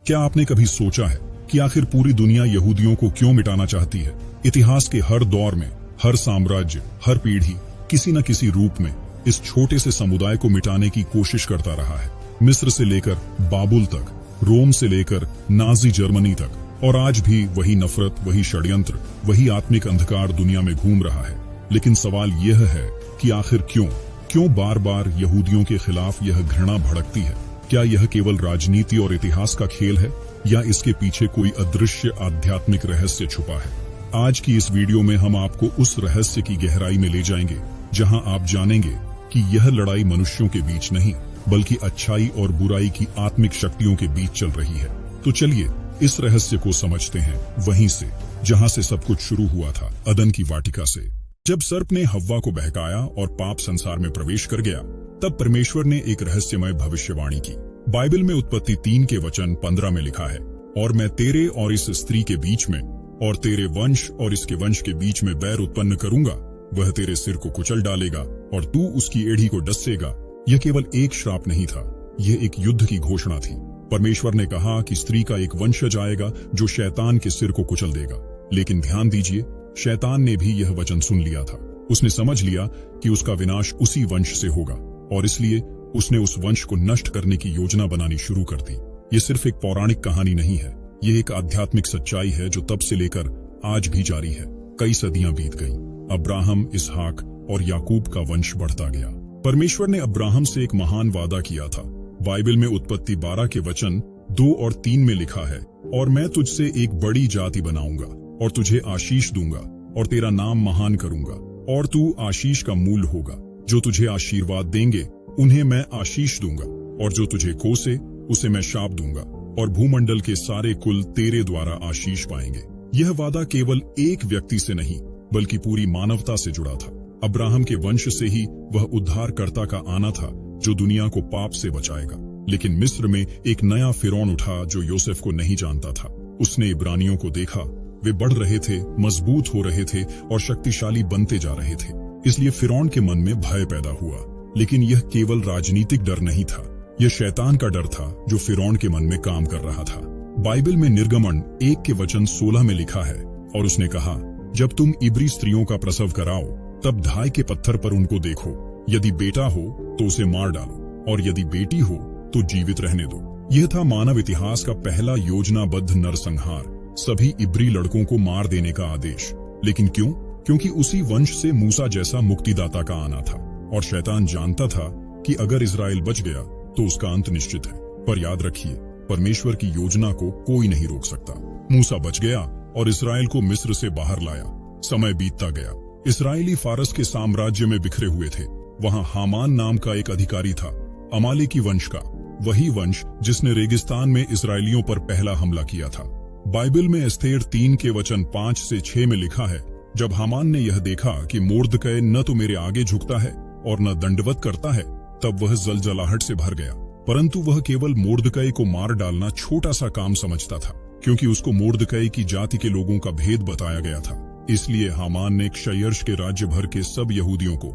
क्या आपने कभी सोचा है कि आखिर पूरी दुनिया यहूदियों को क्यों मिटाना चाहती है? इतिहास के हर दौर में, हर साम्राज्य, हर पीढ़ी किसी न किसी रूप में इस छोटे से समुदाय को मिटाने की कोशिश करता रहा है। मिस्र से लेकर बाबुल तक, रोम से लेकर नाजी जर्मनी तक, और आज भी वही नफरत, वही षड्यंत्र, वही आत्मिक अंधकार दुनिया में घूम रहा है। लेकिन सवाल यह है कि आखिर क्यों बार बार यहूदियों के खिलाफ यह घृणा भड़कती है? क्या यह केवल राजनीति और इतिहास का खेल है, या इसके पीछे कोई अदृश्य आध्यात्मिक रहस्य छुपा है? आज की इस वीडियो में हम आपको उस रहस्य की गहराई में ले जाएंगे, जहां आप जानेंगे कि यह लड़ाई मनुष्यों के बीच नहीं, बल्कि अच्छाई और बुराई की आत्मिक शक्तियों के बीच चल रही है। तो चलिए इस रहस्य को समझते हैं, वहीं से जहां से सब कुछ शुरू हुआ था, अदन की वाटिका से। जब सर्प ने हव्वा को बहकाया और पाप संसार में प्रवेश कर गया, तब परमेश्वर ने एक रहस्यमय भविष्यवाणी की। बाइबल में उत्पत्ति 3 के वचन 15 में लिखा है, और मैं तेरे और इस स्त्री के बीच में और तेरे वंश और इसके वंश के बीच में बैर उत्पन्न करूंगा, वह तेरे सिर को कुचल डालेगा और तू उसकी एड़ी को डसेगा। यह केवल एक श्राप नहीं था, यह एक युद्ध की घोषणा थी। परमेश्वर ने कहा कि स्त्री का एक वंशज आएगा जो शैतान के सिर को कुचल देगा। लेकिन ध्यान दीजिए, शैतान ने भी यह वचन सुन लिया था। उसने समझ लिया कि उसका विनाश उसी वंश से होगा, और इसलिए उसने उस वंश को नष्ट करने की योजना बनानी शुरू कर दी। ये सिर्फ एक पौराणिक कहानी नहीं है, ये एक आध्यात्मिक सच्चाई है जो तब से लेकर आज भी जारी है। कई सदियां बीत गईं। अब्राहम, इसहाक और याकूब का वंश बढ़ता गया। परमेश्वर ने अब्राहम से एक महान वादा किया था। बाइबल में उत्पत्ति 12 के वचन 2 और 3 में लिखा है, और मैं तुझसे एक बड़ी जाति बनाऊंगा और तुझे आशीष दूंगा और तेरा नाम महान करूंगा, और तू आशीष का मूल होगा। जो तुझे आशीर्वाद देंगे उन्हें मैं आशीष दूंगा, और जो तुझे कोसे उसे मैं शाप दूंगा, और भूमंडल के सारे कुल तेरे द्वारा आशीष पाएंगे। यह वादा केवल एक व्यक्ति से नहीं, बल्कि पूरी मानवता से जुड़ा था। अब्राहम के वंश से ही वह उद्धारकर्ता का आना था, जो दुनिया को पाप से बचाएगा। लेकिन मिस्र में एक नया फिरौन उठा जो योसेफ को नहीं जानता था। उसने इब्रानियों को देखा, वे बढ़ रहे थे, मजबूत हो रहे थे और शक्तिशाली बनते जा रहे थे। इसलिए फिरौन के मन में भय पैदा हुआ। लेकिन यह केवल राजनीतिक डर नहीं था, यह शैतान का डर था जो फिरौन के मन में काम कर रहा था। बाइबल में निर्गमन 1 के वचन 16 में लिखा है, और उसने कहा, जब तुम इब्री स्त्रियों का प्रसव कराओ, तब ढाई के पत्थर पर उनको देखो। यदि बेटा हो तो उसे मार डालो, और यदि बेटी हो तो जीवित रहने दो। यह था मानव इतिहास का पहला योजनाबद्ध नरसंहार, सभी इब्री लड़कों को मार देने का आदेश। लेकिन क्यों? क्योंकि उसी वंश से मूसा जैसा मुक्तिदाता का आना था, और शैतान जानता था कि अगर इजराइल बच गया तो उसका अंत निश्चित है। पर याद रखिए, परमेश्वर की योजना को कोई नहीं रोक सकता। मूसा बच गया और इजराइल को मिस्र से बाहर लाया। समय बीतता गया। इस्राएली फारस के साम्राज्य में बिखरे हुए थे। वहां हामान नाम का एक अधिकारी था, अमालेकी वंश का, वही वंश जिसने रेगिस्तान में इस्राएलियों पर पहला हमला किया था। बाइबल में एस्तेर 3 के वचन 5 से 6 में लिखा है, जब हामान ने यह देखा कि मोर्दकै न तो मेरे आगे झुकता है और न दंडवत करता है, तब वह जलजलाहट से भर गया। परंतु वह केवल मोर्दकै को मार डालना छोटा सा काम समझता था, क्योंकि उसको मोर्दकै की जाति के लोगों का भेद बताया गया था। इसलिए हामान ने क्षयर्ष के राज्य भर के सब यहूदियों को,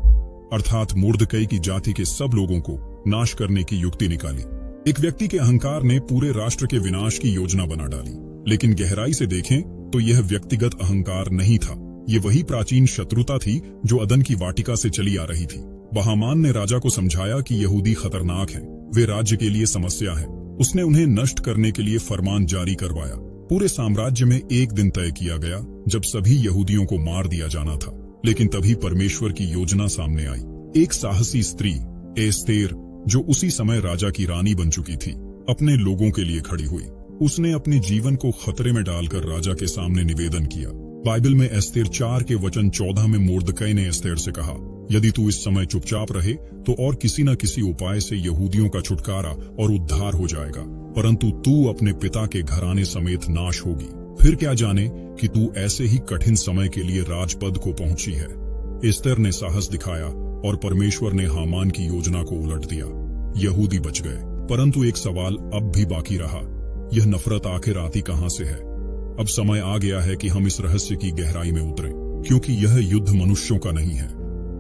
अर्थात मोर्दकै की जाति के सब लोगों को नाश करने की युक्ति निकाली। एक व्यक्ति के अहंकार ने पूरे राष्ट्र के विनाश की योजना बना डाली। लेकिन गहराई से देखें तो यह व्यक्तिगत अहंकार नहीं था, ये वही प्राचीन शत्रुता थी जो अदन की वाटिका से चली आ रही थी। हामान ने राजा को समझाया कि यहूदी खतरनाक हैं, वे राज्य के लिए समस्या है। उसने उन्हें नष्ट करने के लिए फरमान जारी करवाया। पूरे साम्राज्य में एक दिन तय किया गया जब सभी यहूदियों को मार दिया जाना था। लेकिन तभी परमेश्वर की योजना सामने आई। एक साहसी स्त्री, एस्तेर, जो उसी समय राजा की रानी बन चुकी थी, अपने लोगों के लिए खड़ी हुई। उसने अपने जीवन को खतरे में डालकर राजा के सामने निवेदन किया। बाइबल में एस्तेर 4 के वचन 14 में मोर्दकै ने एस्तेर से कहा, यदि तू इस समय चुपचाप रहे तो और किसी न किसी उपाय से यहूदियों का छुटकारा और उद्धार हो जाएगा, परंतु तू अपने पिता के घराने समेत नाश होगी। फिर क्या जाने कि तू ऐसे ही कठिन समय के लिए राजपद को पहुंची है। एस्तेर ने साहस दिखाया और परमेश्वर ने हामान की योजना को उलट दिया। यहूदी बच गए, परंतु एक सवाल अब भी बाकी रहा, यह नफरत आखिर आती कहां से है? अब समय आ गया है कि हम इस रहस्य की गहराई में उतरें, क्योंकि यह युद्ध मनुष्यों का नहीं है,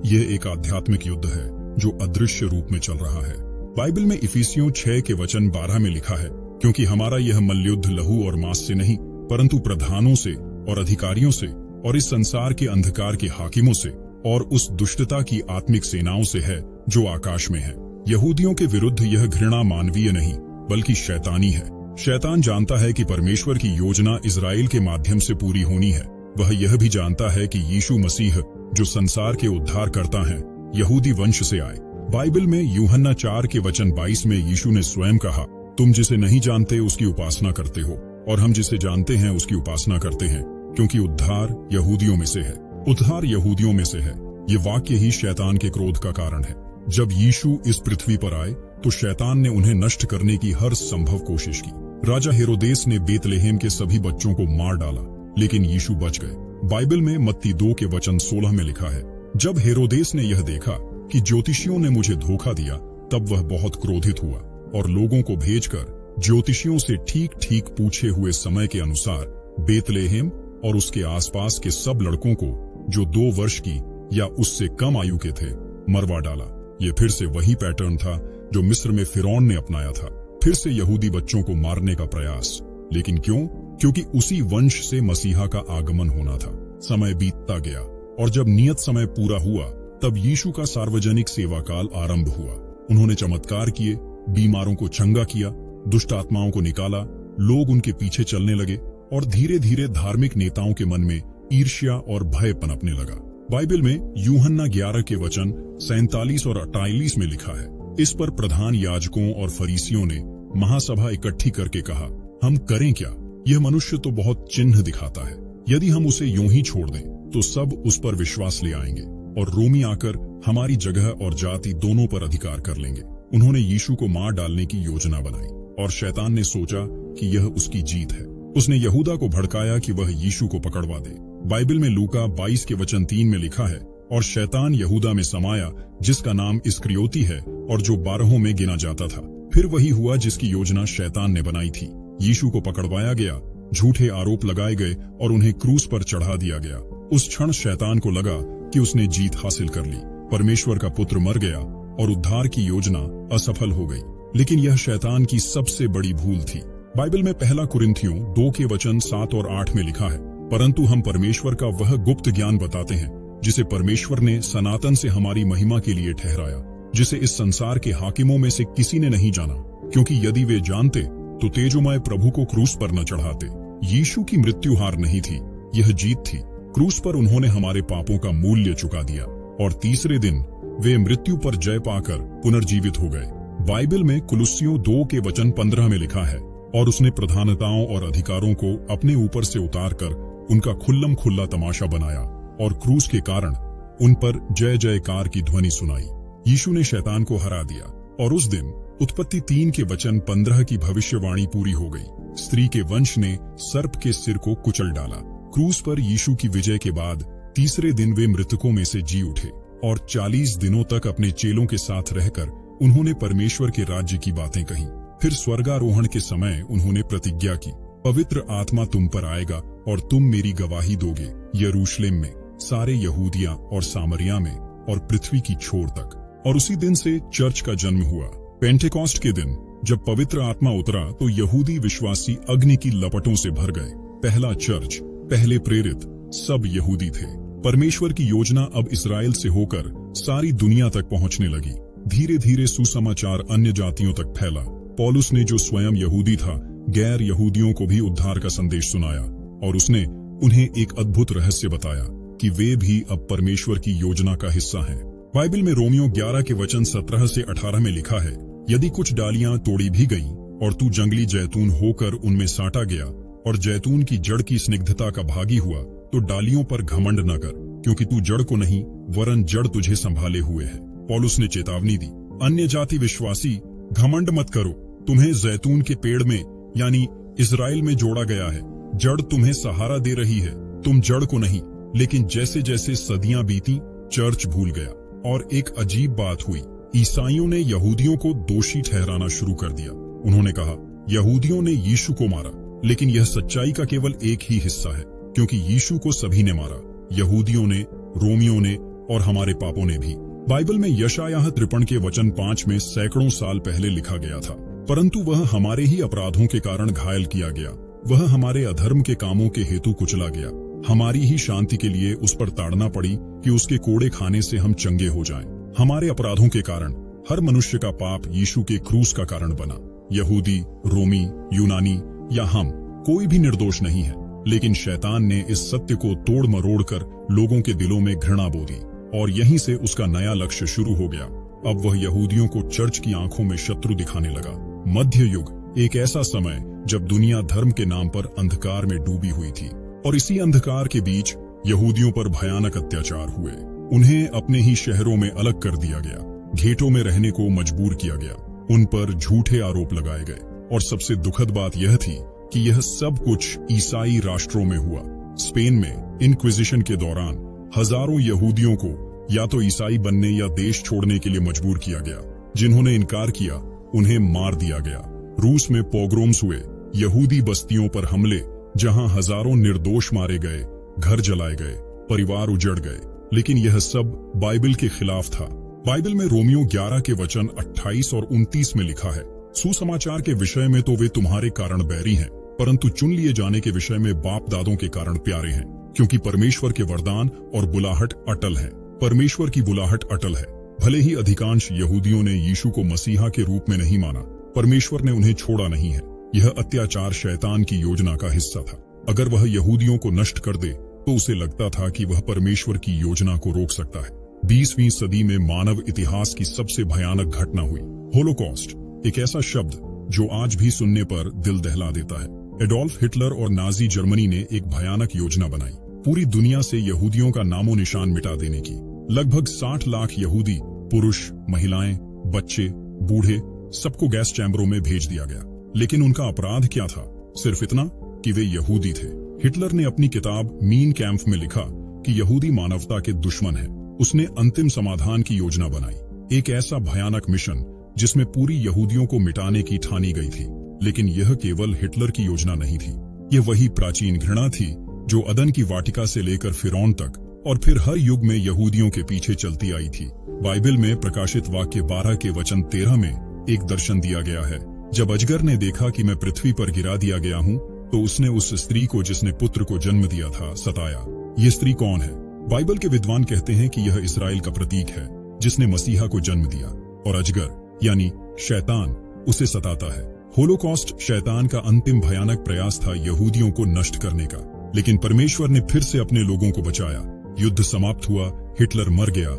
यह एक आध्यात्मिक युद्ध है जो अदृश्य रूप में चल रहा है। बाइबल में इफिसियों 6 के वचन 12 में लिखा है, क्योंकि हमारा यह मल्लयुद्ध लहू और मांस से नहीं, परंतु प्रधानों से और अधिकारियों से और इस संसार के अंधकार के हाकिमों से और उस दुष्टता की आत्मिक सेनाओं से है जो आकाश में है। यहूदियों के विरुद्ध यह घृणा मानवीय नहीं बल्कि शैतानी है। शैतान जानता है कि परमेश्वर की योजना इजराइल के माध्यम से पूरी होनी है। वह यह भी जानता है कि यीशु मसीह जो संसार के उद्धार करता है यहूदी वंश से आए। बाइबल में यूहन्ना 4 के वचन 22 में यीशु ने स्वयं कहा, तुम जिसे नहीं जानते उसकी उपासना करते हो और हम जिसे जानते हैं उसकी उपासना करते हैं, क्योंकि उद्धार यहूदियों में से है। उद्धार यहूदियों में से है। ये वाक्य ही शैतान के क्रोध का कारण है। जब यीशु इस पृथ्वी पर आए तो शैतान ने उन्हें नष्ट करने की हर संभव कोशिश की। राजा हेरोदेस ने बेतलेहम के सभी बच्चों को मार डाला, लेकिन यीशु बच गए। बाइबल में मत्ती 2 के वचन 16 में लिखा है, जब हेरोदेस ने यह देखा कि ज्योतिषियों ने मुझे धोखा दिया, तब वह बहुत क्रोधित हुआ और लोगों को भेजकर ज्योतिषियों से ठीक ठीक पूछे हुए समय के अनुसार बेतलेहम और उसके आसपास के सब लड़कों को जो 2 वर्ष की या उससे कम आयु के थे मरवा डाला। ये फिर से वही पैटर्न था जो मिस्र में फिरौन ने अपनाया था, फिर से यहूदी बच्चों को मारने का प्रयास। लेकिन क्यों? क्योंकि उसी वंश से मसीहा का आगमन होना था। समय बीतता गया और जब नियत समय पूरा हुआ तब यीशु का सार्वजनिक सेवा काल आरंभ हुआ। उन्होंने चमत्कार किए, बीमारों को चंगा किया, दुष्ट आत्माओं को निकाला, लोग उनके पीछे चलने लगे और धीरे धीरे धार्मिक नेताओं के मन में ईर्ष्या और भय पनपने लगा। बाइबल में यूहन्ना 11 के वचन 47 और 48 में लिखा है, इस पर प्रधान याजकों और फरीसियों ने महासभा इकट्ठी करके कहा, हम करें क्या? यह मनुष्य तो बहुत चिन्ह दिखाता है। यदि हम उसे यूं ही छोड़ दें तो सब उस पर विश्वास ले आएंगे और रोमी आकर हमारी जगह और जाति दोनों पर अधिकार कर लेंगे। उन्होंने यीशु को मार डालने की योजना बनाई और शैतान ने सोचा कि यह उसकी जीत है। उसने यहूदा को भड़काया कि वह यीशु को पकड़वा दे। बाइबल में लूका 22 के वचन 3 में लिखा है, और शैतान यहूदा में समाया जिसका नाम इस्करियोती है और जो 12 में गिना जाता था। फिर वही हुआ जिसकी योजना शैतान ने बनाई थी। यीशु को पकड़वाया गया, झूठे आरोप लगाए गए और उन्हें क्रूस पर चढ़ा दिया गया। उस क्षण शैतान को लगा कि उसने जीत हासिल कर ली। परमेश्वर का पुत्र मर गया और उद्धार की योजना असफल हो गई। लेकिन यह शैतान की सबसे बड़ी भूल थी। बाइबल में 1 कुरिन्थियों 2 के वचन 7 और 8 में लिखा है, परंतु हम परमेश्वर का वह गुप्त ज्ञान बताते हैं जिसे परमेश्वर ने सनातन से हमारी महिमा के लिए ठहराया, जिसे इस संसार के हाकिमों में से किसी ने नहीं जाना, क्योंकि यदि वे जानते तो तेजोमय प्रभु को क्रूस पर न चढ़ाते। यीशु की मृत्यु हार नहीं थी, यह जीत थी। क्रूस पर उन्होंने हमारे पापों का मूल्य चुका दिया और तीसरे दिन वे मृत्यु पर जय पाकर पुनर्जीवित हो गए। बाइबल में कुलुस्सियों 2 के वचन 15 में लिखा है, और उसने प्रधानताओं और अधिकारों को अपने ऊपर से उतारकर उनका खुल्लम खुल्ला तमाशा बनाया और क्रूस के कारण उन पर जय जयकार की ध्वनि सुनाई। यीशु ने शैतान को हरा दिया और उस दिन उत्पत्ति 3 के वचन 15 की भविष्यवाणी पूरी हो गई। स्त्री के वंश ने सर्प के सिर को कुचल डाला। क्रूस पर यीशु की विजय के बाद तीसरे दिन वे मृतकों में से जी उठे और 40 दिनों तक अपने चेलों के साथ रहकर उन्होंने परमेश्वर के राज्य की बातें कही। फिर स्वर्गारोहण के समय उन्होंने प्रतिज्ञा की, पवित्र आत्मा तुम पर आएगा और तुम मेरी गवाही दोगे यरूशलेम में, सारे यहूदिया और सामरिया में और पृथ्वी की छोर तक। और उसी दिन से चर्च का जन्म हुआ। पेंटेकॉस्ट के दिन जब पवित्र आत्मा उतरा तो यहूदी विश्वासी अग्नि की लपटों से भर गए। पहला चर्च, पहले प्रेरित सब यहूदी थे। परमेश्वर की योजना अब इस्राएल से होकर सारी दुनिया तक पहुंचने लगी। धीरे धीरे सुसमाचार अन्य जातियों तक फैला। पौलुस ने जो स्वयं यहूदी था, गैर यहूदियों को भी उद्धार का संदेश सुनाया और उसने उन्हें एक अद्भुत रहस्य बताया कि वे भी अब परमेश्वर की योजना का हिस्सा हैं। बाइबल में रोमियो 11 के वचन 17 से 18 में लिखा है, यदि कुछ डालियां तोड़ी भी गईं और तू जंगली जैतून होकर उनमें साटा गया और जैतून की जड़ की स्निग्धता का भागी हुआ, तो डालियों पर घमंड न कर, क्योंकि तू जड़ को नहीं वरन जड़ तुझे संभाले हुए है। पौलुस ने चेतावनी दी, अन्य जाति विश्वासी घमंड मत करो, तुम्हें जैतून के पेड़ में यानी इजराइल में जोड़ा गया है। जड़ तुम्हें सहारा दे रही है, तुम जड़ को नहीं। लेकिन जैसे जैसे सदियां बीती, चर्च भूल गया और एक अजीब बात हुई। ईसाइयों ने यहूदियों को दोषी ठहराना शुरू कर दिया। उन्होंने कहा, यहूदियों ने यीशु को मारा, लेकिन यह सच्चाई का केवल एक ही हिस्सा है, क्योंकि यीशु को सभी ने मारा, यहूदियों ने, रोमियों ने और हमारे पापों ने भी। बाइबल में यशायाह 53 के वचन 5 में सैकड़ों साल पहले लिखा गया था, परंतु वह हमारे ही अपराधों के कारण घायल किया गया। वह हमारे अधर्म के कामों के हेतु कुचला गया। हमारी ही शांति के लिए उस पर ताड़ना पड़ी कि उसके कोड़े खाने से हम चंगे हो जाएं। हमारे अपराधों के कारण हर मनुष्य का पाप यीशु के क्रूस का कारण बना। यहूदी, रोमी, यूनानी या हम, कोई भी निर्दोष नहीं है। लेकिन शैतान ने इस सत्य को तोड़ मरोड़ कर लोगों के दिलों में घृणा बो दी और यहीं से उसका नया लक्ष्य शुरू हो गया। अब वह यहूदियों को चर्च की आंखों में शत्रु दिखाने लगा। मध्य युग एक ऐसा समय जब दुनिया धर्म के नाम पर अंधकार में डूबी हुई थी और इसी अंधकार के बीच यहूदियों पर भयानक अत्याचार हुए। उन्हें अपने ही शहरों में अलग कर दिया गया, घेटों में रहने को मजबूर किया गया, उन पर झूठे आरोप लगाए गए और सबसे दुखद बात यह थी कि यह सब कुछ ईसाई राष्ट्रों में हुआ। स्पेन में इनक्विजिशन के दौरान हजारों यहूदियों को या तो ईसाई बनने या देश छोड़ने के लिए मजबूर किया गया। जिन्होंने इनकार किया उन्हें मार दिया गया। रूस में पोग्रोम्स हुए, यहूदी बस्तियों पर हमले जहां हजारों निर्दोष मारे गए, घर जलाए गए, परिवार उजड़ गए। लेकिन यह सब बाइबल के खिलाफ था। बाइबल में रोमियो 11 के वचन 28 और 29 में लिखा है, सुसमाचार के विषय में तो वे तुम्हारे कारण बैरी हैं, परंतु चुन लिए जाने के विषय में बाप दादों के कारण प्यारे हैं, क्योंकि परमेश्वर के वरदान और बुलाहट अटल है। परमेश्वर की बुलाहट अटल है। भले ही अधिकांश यहूदियों ने यीशु को मसीहा के रूप में नहीं माना, परमेश्वर ने उन्हें छोड़ा नहीं है। यह अत्याचार शैतान की योजना का हिस्सा था। अगर वह यहूदियों को नष्ट कर दे तो उसे लगता था कि वह परमेश्वर की योजना को रोक सकता है। 20वीं सदी में मानव इतिहास की सबसे भयानक घटना हुई, होलोकॉस्ट। एक ऐसा शब्द जो आज भी सुनने पर दिल दहला देता है। एडोल्फ हिटलर और नाजी जर्मनी ने एक भयानक योजना बनाई, पूरी दुनिया से यहूदियों का नामो निशान मिटा देने की। लगभग 60 लाख यहूदी, पुरुष, महिलाएं, बच्चे, बूढ़े, सबको गैस चैम्बरों में भेज दिया गया। लेकिन उनका अपराध क्या था? सिर्फ इतना कि वे यहूदी थे। हिटलर ने अपनी किताब मीन कैंप में लिखा कि यहूदी मानवता के दुश्मन हैं। उसने अंतिम समाधान की योजना बनाई, एक ऐसा भयानक मिशन जिसमें पूरी यहूदियों को मिटाने की ठानी गई थी। लेकिन यह केवल हिटलर की योजना नहीं थी, यह वही प्राचीन घृणा थी जो अदन की वाटिका से लेकर फिरौन तक और फिर हर युग में यहूदियों के पीछे चलती आई थी। बाइबल में प्रकाशित वाक्य 12 के वचन 13 में एक दर्शन दिया गया है। जब अजगर ने देखा कि मैं पृथ्वी पर गिरा दिया गया हूँ, तो उसने उस स्त्री को जिसने पुत्र को जन्म दिया था सताया। ये स्त्री कौन है? बाइबल के विद्वान कहते हैं कि यह इस्राएल का प्रतीक है जिसने मसीहा को जन्म दिया, और अजगर यानी शैतान उसे सताता है। होलोकॉस्ट शैतान का अंतिम भयानक प्रयास था यहूदियों को नष्ट करने का, लेकिन परमेश्वर ने फिर से अपने लोगों को बचाया। युद्ध समाप्त हुआ, हिटलर मर गया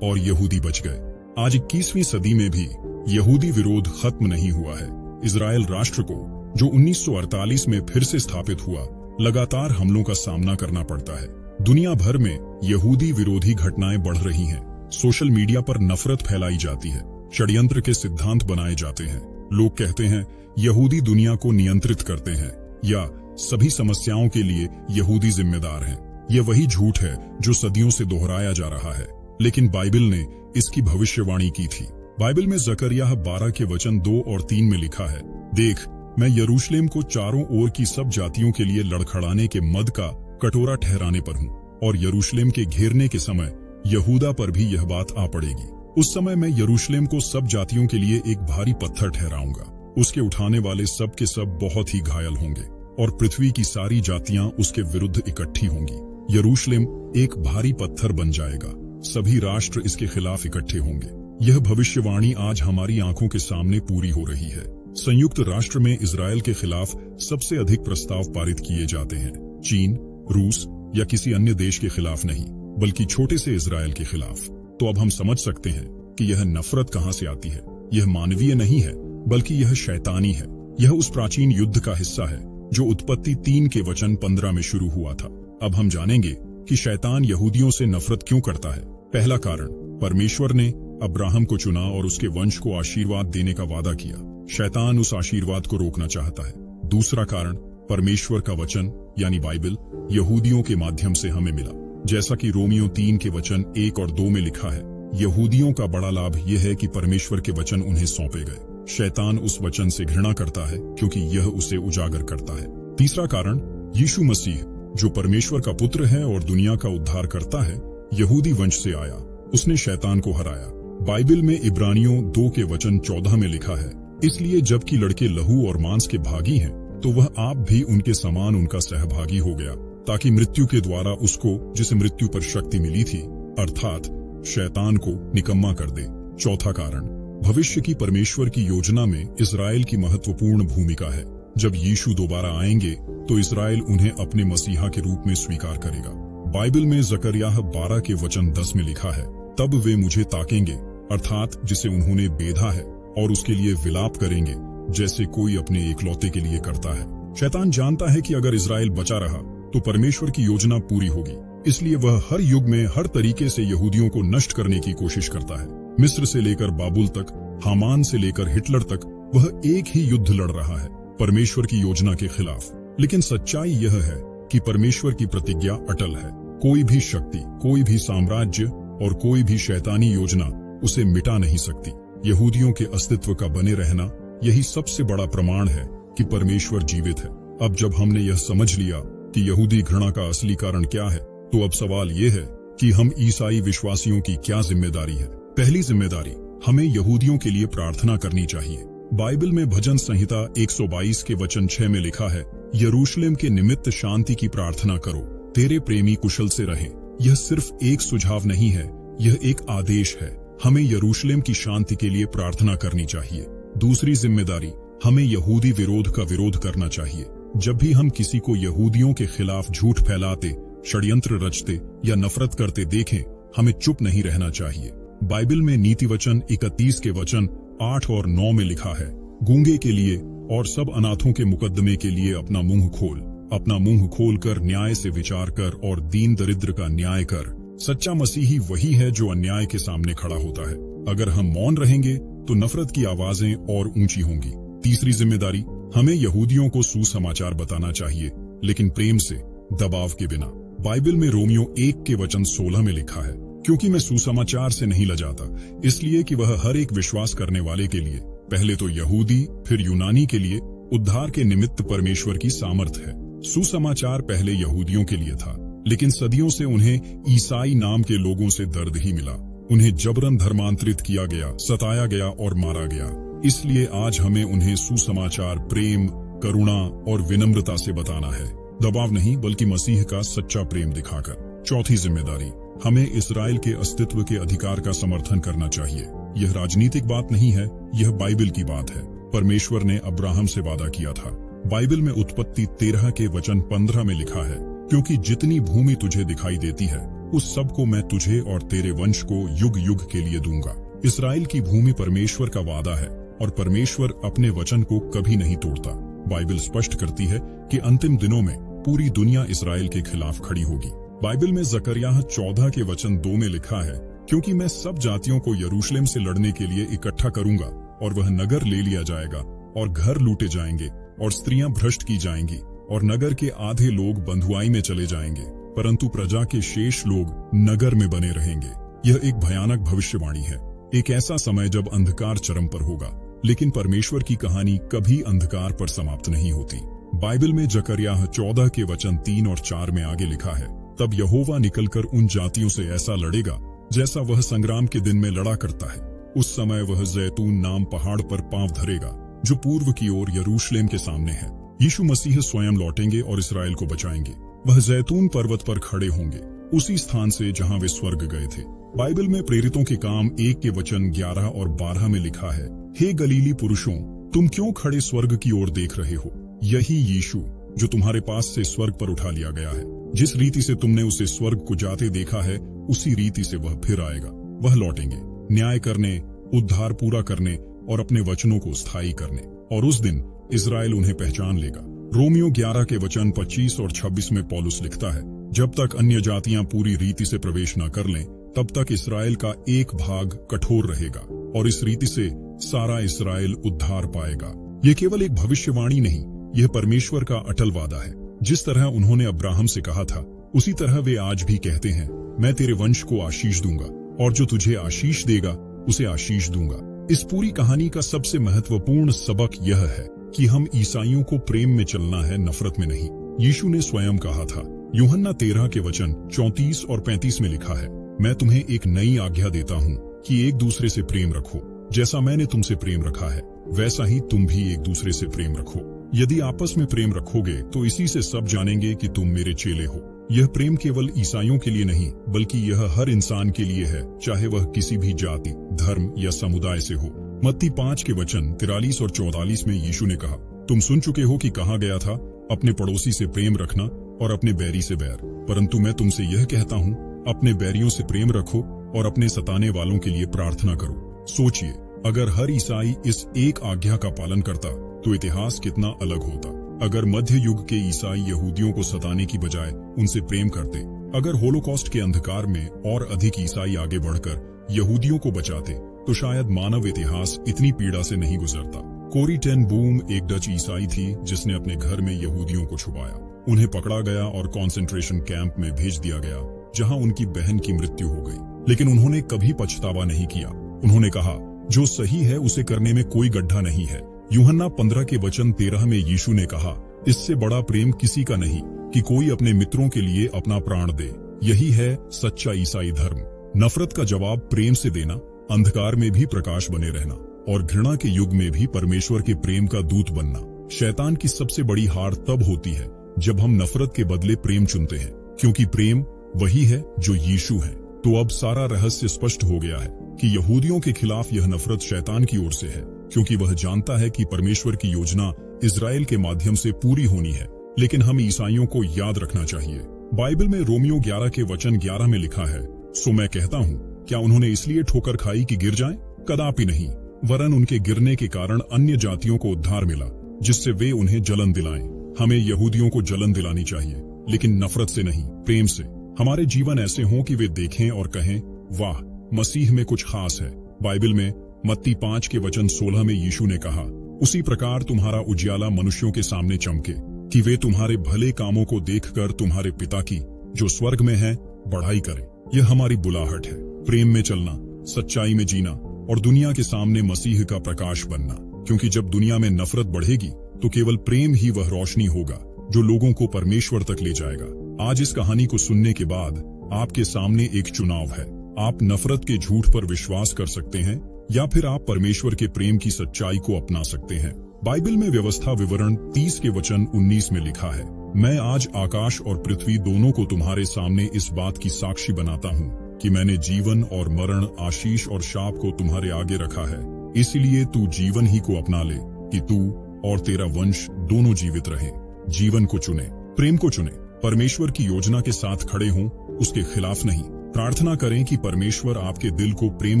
और यहूदी बच गए। आज 21वीं सदी में भी यहूदी विरोध खत्म नहीं हुआ है। इजराइल राष्ट्र को, जो 1948 में फिर से स्थापित हुआ, लगातार हमलों का सामना करना पड़ता है। दुनिया भर में यहूदी विरोधी घटनाएं बढ़ रही हैं। सोशल मीडिया पर नफरत फैलाई जाती है, षड्यंत्र के सिद्धांत बनाए जाते हैं। लोग कहते हैं यहूदी दुनिया को नियंत्रित करते हैं या सभी समस्याओं के लिए यहूदी जिम्मेदार हैं। यह वही झूठ है जो सदियों से दोहराया जा रहा है, लेकिन बाइबल ने इसकी भविष्यवाणी की थी। बाइबल में जकरिया 12 के वचन 2 और 3 में लिखा है, देख, मैं यरूशलेम को चारों ओर की सब जातियों के लिए लड़खड़ाने के मद का कटोरा ठहराने पर हूँ, और यरूशलेम के घेरने के समय यहूदा पर भी यह बात आ पड़ेगी। उस समय मैं यरूशलेम को सब जातियों के लिए एक भारी पत्थर ठहराऊंगा। उसके उठाने वाले सब के सब बहुत ही घायल होंगे और पृथ्वी की सारी जातियां उसके विरुद्ध इकट्ठी होंगी। यरूशलेम एक भारी पत्थर बन जाएगा, सभी राष्ट्र इसके खिलाफ इकट्ठे होंगे। यह भविष्यवाणी आज हमारी आंखों के सामने पूरी हो रही है। संयुक्त राष्ट्र में इजराइल के खिलाफ सबसे अधिक प्रस्ताव पारित किए जाते हैं। चीन, रूस या किसी अन्य देश के खिलाफ नहीं, बल्कि छोटे से इजराइल के खिलाफ। तो अब हम समझ सकते हैं कि यह नफरत कहां से आती है। यह मानवीय नहीं है, बल्कि यह शैतानी है। यह उस प्राचीन युद्ध का हिस्सा है जो उत्पत्ति 3 के वचन 15 में शुरू हुआ था। अब हम जानेंगे कि शैतान यहूदियों से नफरत क्यों करता है। पहला कारण, परमेश्वर ने अब्राहम को चुना और उसके वंश को आशीर्वाद देने का वादा किया। शैतान उस आशीर्वाद को रोकना चाहता है। दूसरा कारण, परमेश्वर का वचन यानी बाइबल यहूदियों के माध्यम से हमें मिला। जैसा कि रोमियो 3 के वचन 1 और 2 में लिखा है, यहूदियों का बड़ा लाभ यह है कि परमेश्वर के वचन उन्हें सौंपे गए। शैतान उस वचन से घृणा करता है क्योंकि यह उसे उजागर करता है। तीसरा कारण, यीशु मसीह जो परमेश्वर का पुत्र है और दुनिया का उद्धार करता है, यहूदी वंश से आया। उसने शैतान को हराया। बाइबल में इब्रानियों 2 के वचन 14 में लिखा है, इसलिए जबकि लड़के लहू और मांस के भागी हैं, तो वह आप भी उनके समान उनका सहभागी हो गया, ताकि मृत्यु के द्वारा उसको जिसे मृत्यु पर शक्ति मिली थी, अर्थात शैतान को निकम्मा कर दे। चौथा कारण, भविष्य की परमेश्वर की योजना में इजराइल की महत्वपूर्ण भूमिका है। जब यीशु दोबारा आएंगे तो इजराइल उन्हें अपने मसीहा के रूप में स्वीकार करेगा। बाइबल में जकरियाह 12 के वचन 10 में लिखा है, तब वे मुझे ताकेंगे, अर्थात जिसे उन्होंने बेधा है, और उसके लिए विलाप करेंगे जैसे कोई अपने एकलौते के लिए करता है। शैतान जानता है कि अगर इजराइल बचा रहा तो परमेश्वर की योजना पूरी होगी, इसलिए वह हर युग में हर तरीके से यहूदियों को नष्ट करने की कोशिश करता है। मिस्र से लेकर बाबुल तक, हामान से लेकर हिटलर तक, वह एक ही युद्ध लड़ रहा है, परमेश्वर की योजना के खिलाफ। लेकिन सच्चाई यह है कि परमेश्वर की प्रतिज्ञा अटल है। कोई भी शक्ति, कोई भी साम्राज्य और कोई भी शैतानी योजना उसे मिटा नहीं सकती। यहूदियों के अस्तित्व का बने रहना यही सबसे बड़ा प्रमाण है कि परमेश्वर जीवित है। अब जब हमने यह समझ लिया कि यहूदी घृणा का असली कारण क्या है, तो अब सवाल यह है कि हम ईसाई विश्वासियों की क्या जिम्मेदारी है। पहली जिम्मेदारी, हमें यहूदियों के लिए प्रार्थना करनी चाहिए। बाइबल में भजन संहिता 122 के वचन 6 में लिखा है, यरूशलेम के निमित्त शांति की प्रार्थना करो, तेरे प्रेमी कुशल से रहें। यह सिर्फ एक सुझाव नहीं है, यह एक आदेश है। हमें यरूशलेम की शांति के लिए प्रार्थना करनी चाहिए। दूसरी जिम्मेदारी, हमें यहूदी विरोध का विरोध करना चाहिए। जब भी हम किसी को यहूदियों के खिलाफ झूठ फैलाते, षड्यंत्र रचते या नफरत करते देखें, हमें चुप नहीं रहना चाहिए। बाइबल में नीति वचन 31 के वचन 8 और 9 में लिखा है, गूंगे के लिए और सब अनाथों के मुकदमे के लिए अपना मुंह खोल कर न्याय से विचार कर और दीन दरिद्र का न्याय कर। सच्चा मसीही वही है जो अन्याय के सामने खड़ा होता है। अगर हम मौन रहेंगे तो नफरत की आवाजें और ऊंची होंगी। तीसरी जिम्मेदारी, हमें यहूदियों को सुसमाचार बताना चाहिए, लेकिन प्रेम से, दबाव के बिना। बाइबल में रोमियो 1 के वचन 16 में लिखा है, क्योंकि मैं सुसमाचार से नहीं लजाता, इसलिए कि वह हर एक विश्वास करने वाले के लिए, पहले तो यहूदी फिर यूनानी के लिए, उद्धार के निमित्त परमेश्वर की सामर्थ है। सुसमाचार पहले यहूदियों के लिए था, लेकिन सदियों से उन्हें ईसाई नाम के लोगों से दर्द ही मिला। उन्हें जबरन धर्मांतरित किया गया, सताया गया और मारा गया। इसलिए आज हमें उन्हें सुसमाचार प्रेम, करुणा और विनम्रता से बताना है, दबाव नहीं बल्कि मसीह का सच्चा प्रेम दिखाकर। चौथी जिम्मेदारी, हमें इस्राएल के अस्तित्व के अधिकार का समर्थन करना चाहिए। यह राजनीतिक बात नहीं है, यह बाइबल की बात है। परमेश्वर ने अब्राहम से वादा किया था। बाइबल में उत्पत्ति 13 के वचन 15 में लिखा है, क्योंकि जितनी भूमि तुझे दिखाई देती है, उस सब को मैं तुझे और तेरे वंश को युग युग के लिए दूंगा। इस्राएल की भूमि परमेश्वर का वादा है और परमेश्वर अपने वचन को कभी नहीं तोड़ता। बाइबल स्पष्ट करती है कि अंतिम दिनों में पूरी दुनिया इस्राएल के खिलाफ खड़ी होगी। बाइबल में जकरियाह 14 के वचन 2 में लिखा है, क्योंकि मैं सब जातियों को यरूशलेम से लड़ने के लिए इकट्ठा करूंगा और वह नगर ले लिया जाएगा और घर लूटे जाएंगे और स्त्रियां भ्रष्ट की जाएंगी और नगर के आधे लोग बंधुआई में चले जाएंगे, परंतु प्रजा के शेष लोग नगर में बने रहेंगे। यह एक भयानक भविष्यवाणी है, एक ऐसा समय जब अंधकार चरम पर होगा। लेकिन परमेश्वर की कहानी कभी अंधकार पर समाप्त नहीं होती। बाइबल में जकरियाह 14 के वचन 3 और 4 में आगे लिखा है, तब यहोवा निकलकर उन जातियों से ऐसा लड़ेगा जैसा वह संग्राम के दिन में लड़ा करता है। उस समय वह जैतून नाम पहाड़ पर पांव धरेगा, जो पूर्व की ओर यरूशलेम के सामने है। यीशु मसीह स्वयं लौटेंगे और इस्राएल को बचाएंगे। वह जैतून पर्वत पर खड़े होंगे, उसी स्थान से जहां वे स्वर्ग गए थे। बाइबल में प्रेरितों के काम 1 के वचन 11 और 12 में लिखा है, हे गलीली पुरुषों, तुम क्यों खड़े स्वर्ग की ओर देख रहे हो? यही यीशु जो तुम्हारे पास से स्वर्ग पर उठा लिया गया है, जिस रीति से तुमने उसे स्वर्ग को जाते देखा है, उसी रीति से वह फिर आएगा। वह लौटेंगे न्याय करने, उद्धार पूरा करने और अपने वचनों को स्थायी करने, और उस दिन इस्राएल उन्हें पहचान लेगा। रोमियो 11 के वचन 25 और 26 में पौलुस लिखता है, जब तक अन्य जातियां पूरी रीति से प्रवेश न कर लें, तब तक इस्राएल का एक भाग कठोर रहेगा और इस रीति से सारा इस्राएल उद्धार पाएगा। यह केवल एक भविष्यवाणी नहीं, यह परमेश्वर का अटल वादा है। जिस तरह उन्होंने अब्राहम से कहा था, उसी तरह वे आज भी कहते हैं, मैं तेरे वंश को आशीष दूंगा और जो तुझे आशीष देगा उसे आशीष दूंगा। इस पूरी कहानी का सबसे महत्वपूर्ण सबक यह है कि हम ईसाइयों को प्रेम में चलना है, नफरत में नहीं। यीशु ने स्वयं कहा था, यूहन्ना 13 के वचन 34 और 35 में लिखा है, मैं तुम्हें एक नई आज्ञा देता हूँ कि एक दूसरे से प्रेम रखो, जैसा मैंने तुमसे प्रेम रखा है, वैसा ही तुम भी एक दूसरे से प्रेम रखो। यदि आपस में प्रेम रखोगे तो इसी से सब जानेंगे कि तुम मेरे चेले हो। यह प्रेम केवल ईसाइयों के लिए नहीं, बल्कि यह हर इंसान के लिए है, चाहे वह किसी भी जाति, धर्म या समुदाय से हो। मत्ती 5 के वचन 43 और 44 में यीशु ने कहा, तुम सुन चुके हो कि कहा गया था, अपने पड़ोसी से प्रेम रखना और अपने बैरी से बैर। परंतु मैं तुमसे यह कहता हूँ, अपने बैरियों से प्रेम रखो और अपने सताने वालों के लिए प्रार्थना करो। सोचिए, अगर हर ईसाई इस एक आज्ञा का पालन करता तो इतिहास कितना अलग होता। अगर मध्य युग के ईसाई यहूदियों को सताने की बजाय उनसे प्रेम करते, अगर होलोकॉस्ट के अंधकार में और अधिक ईसाई आगे बढ़कर यहूदियों को बचाते, तो शायद मानव इतिहास इतनी पीड़ा से नहीं गुजरता। कोरी टेन बूम एक डच ईसाई थी जिसने अपने घर में यहूदियों को छुपाया। उन्हें पकड़ा गया और कॉन्सेंट्रेशन कैंप में भेज दिया गया, जहां उनकी बहन की मृत्यु हो गई। लेकिन उन्होंने कभी पछतावा नहीं किया। उन्होंने कहा, जो सही है उसे करने में कोई गड्ढा नहीं है। यूहन्ना 15 के वचन 13 में यीशु ने कहा, इससे बड़ा प्रेम किसी का नहीं कि कोई अपने मित्रों के लिए अपना प्राण दे। यही है सच्चा ईसाई धर्म। नफरत का जवाब प्रेम से देना, अंधकार में भी प्रकाश बने रहना और घृणा के युग में भी परमेश्वर के प्रेम का दूत बनना। शैतान की सबसे बड़ी हार तब होती है जब हम नफरत के बदले प्रेम चुनते हैं, क्योंकि प्रेम वही है जो यीशु है। तो अब सारा रहस्य स्पष्ट हो गया है कि यहूदियों के खिलाफ यह नफरत शैतान की ओर से है, क्योंकि वह जानता है कि परमेश्वर की योजना इजराइल के माध्यम से पूरी होनी है। लेकिन हम ईसाइयों को याद रखना चाहिए, बाइबल में रोमियो 11 के वचन 11 में लिखा है, सो मैं कहता हूँ, क्या उन्होंने इसलिए ठोकर खाई कि गिर जाएं? कदापि नहीं, वरन उनके गिरने के कारण अन्य जातियों को उद्धार मिला, जिससे वे उन्हें जलन दिलाएं। हमें यहूदियों को जलन दिलानी चाहिए, लेकिन नफरत से नहीं, प्रेम से। हमारे जीवन ऐसे हों कि वे देखें और कहें, वाह, मसीह में कुछ खास है। बाइबल में मत्ती 5 के वचन 16 में यीशु ने कहा, उसी प्रकार तुम्हारा उजियाला मनुष्यों के सामने चमके, कि वे तुम्हारे भले कामों को देखकर तुम्हारे पिता की जो स्वर्ग में है बढ़ाई करें। यह हमारी बुलाहट है, प्रेम में चलना, सच्चाई में जीना और दुनिया के सामने मसीह का प्रकाश बनना। क्योंकि जब दुनिया में नफरत बढ़ेगी तो केवल प्रेम ही वह रोशनी होगा जो लोगों को परमेश्वर तक ले जाएगा। आज इस कहानी को सुनने के बाद आपके सामने एक चुनाव है। आप नफरत के झूठ पर विश्वास कर सकते हैं या फिर आप परमेश्वर के प्रेम की सच्चाई को अपना सकते हैं। बाइबल में व्यवस्था विवरण 30 के वचन 19 में लिखा है, मैं आज आकाश और पृथ्वी दोनों को तुम्हारे सामने इस बात की साक्षी बनाता हूँ कि मैंने जीवन और मरण, आशीष और शाप को तुम्हारे आगे रखा है। इसलिए तू जीवन ही को अपना ले कि तू और तेरा वंश दोनों जीवित रहे। जीवन को चुने, प्रेम को चुने, परमेश्वर की योजना के साथ खड़े हों, उसके खिलाफ नहीं। प्रार्थना करें कि परमेश्वर आपके दिल को प्रेम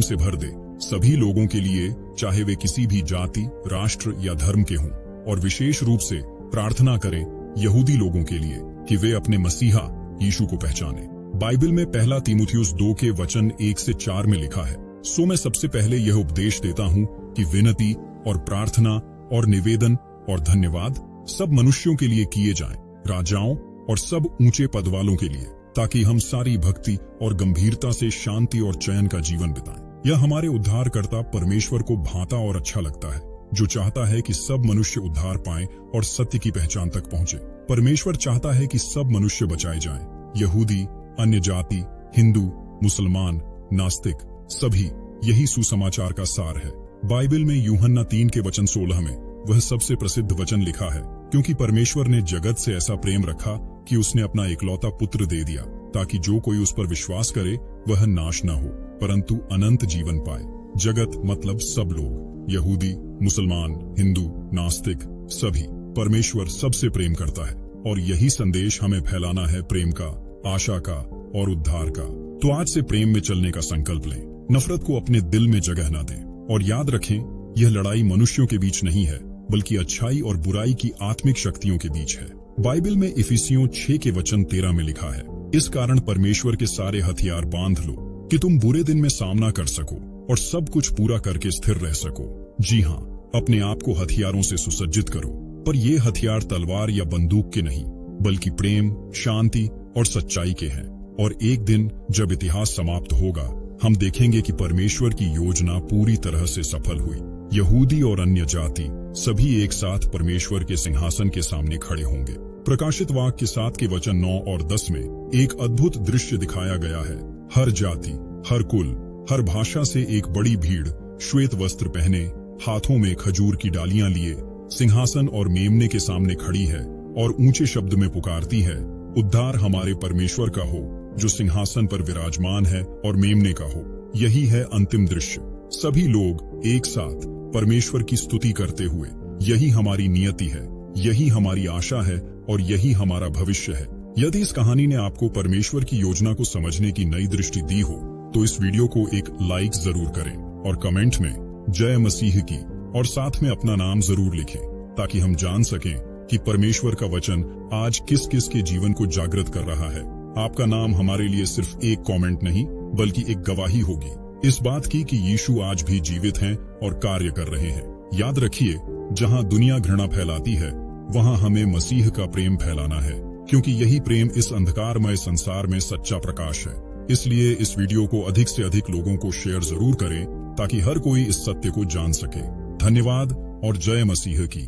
से भर दे, सभी लोगों के लिए, चाहे वे किसी भी जाति, राष्ट्र या धर्म के हों। और विशेष रूप से प्रार्थना करें यहूदी लोगों के लिए कि वे अपने मसीहा यीशु को पहचानें। बाइबल में 1 तीमुथियुस 2 के वचन 1 से 4 में लिखा है, सो मैं सबसे पहले यह उपदेश देता हूँ कि विनती और प्रार्थना और निवेदन और धन्यवाद सब मनुष्यों के लिए किए जाएं, राजाओं और सब ऊंचे पद वालों के लिए, ताकि हम सारी भक्ति और गंभीरता से शांति और चैन का जीवन बिताएं। यह हमारे उद्धारकर्ता परमेश्वर को भाता और अच्छा लगता है, जो चाहता है कि सब मनुष्य उद्धार पाएं और सत्य की पहचान तक पहुंचे। परमेश्वर चाहता है कि सब मनुष्य बचाए जाएं, यहूदी, अन्य जाति, हिंदू, मुसलमान, नास्तिक, सभी। यही सुसमाचार का सार है। बाइबल में यूहन्ना 3 के वचन 16 में वह सबसे प्रसिद्ध वचन लिखा है, क्योंकि परमेश्वर ने जगत से ऐसा प्रेम रखा कि उसने अपना इकलौता पुत्र दे दिया, ताकि जो कोई उस पर विश्वास करे वह नाश न हो परंतु अनंत जीवन पाए। जगत मतलब सब लोग, यहूदी, मुसलमान, हिंदू, नास्तिक, सभी। परमेश्वर सबसे प्रेम करता है और यही संदेश हमें फैलाना है, प्रेम का, आशा का और उद्धार का। तो आज से प्रेम में चलने का संकल्प लें, नफरत को अपने दिल में जगह न दें और याद रखें, यह लड़ाई मनुष्यों के बीच नहीं है, बल्कि अच्छाई और बुराई की आत्मिक शक्तियों के बीच है। बाइबल में इफिसियों 6 के वचन 13 में लिखा है, इस कारण परमेश्वर के सारे हथियार बांध लो कि तुम बुरे दिन में सामना कर सको और सब कुछ पूरा करके स्थिर रह सको। जी हाँ, अपने आप को हथियारों से सुसज्जित करो, पर ये हथियार तलवार या बंदूक के नहीं, बल्कि प्रेम, शांति और सच्चाई के हैं। और एक दिन जब इतिहास समाप्त होगा, हम देखेंगे कि परमेश्वर की योजना पूरी तरह से सफल हुई। यहूदी और अन्य जाति सभी एक साथ परमेश्वर के सिंहासन के सामने खड़े होंगे। प्रकाशित वाक्य 7 के वचन 9 और 10 में एक अद्भुत दृश्य दिखाया गया है। हर जाति, हर कुल, हर भाषा से एक बड़ी भीड़ श्वेत वस्त्र पहने हाथों में खजूर की डालियां लिए सिंहासन और मेमने के सामने खड़ी है और ऊंचे शब्द में पुकारती है, उद्धार हमारे परमेश्वर का हो जो सिंहासन पर विराजमान है और मेमने का हो। यही है अंतिम दृश्य। सभी लोग एक साथ परमेश्वर की स्तुति करते हुए। यही हमारी नियति है, यही हमारी आशा है और यही हमारा भविष्य है। यदि इस कहानी ने आपको परमेश्वर की योजना को समझने की नई दृष्टि दी हो तो इस वीडियो को एक लाइक जरूर करें और कमेंट में जय मसीह की और साथ में अपना नाम जरूर लिखें, ताकि हम जान सकें कि परमेश्वर का वचन आज किस किस के जीवन को जागृत कर रहा है। आपका नाम हमारे लिए सिर्फ एक कमेंट नहीं बल्कि एक गवाही होगी इस बात की कि यीशु आज भी जीवित हैं और कार्य कर रहे हैं। याद रखिए, जहां दुनिया घृणा फैलाती है वहां हमें मसीह का प्रेम फैलाना है, क्योंकि यही प्रेम इस अंधकारमय संसार में सच्चा प्रकाश है। इसलिए इस वीडियो को अधिक से अधिक लोगों को शेयर जरूर करें ताकि हर कोई इस सत्य को जान सके। धन्यवाद और जय मसीह की।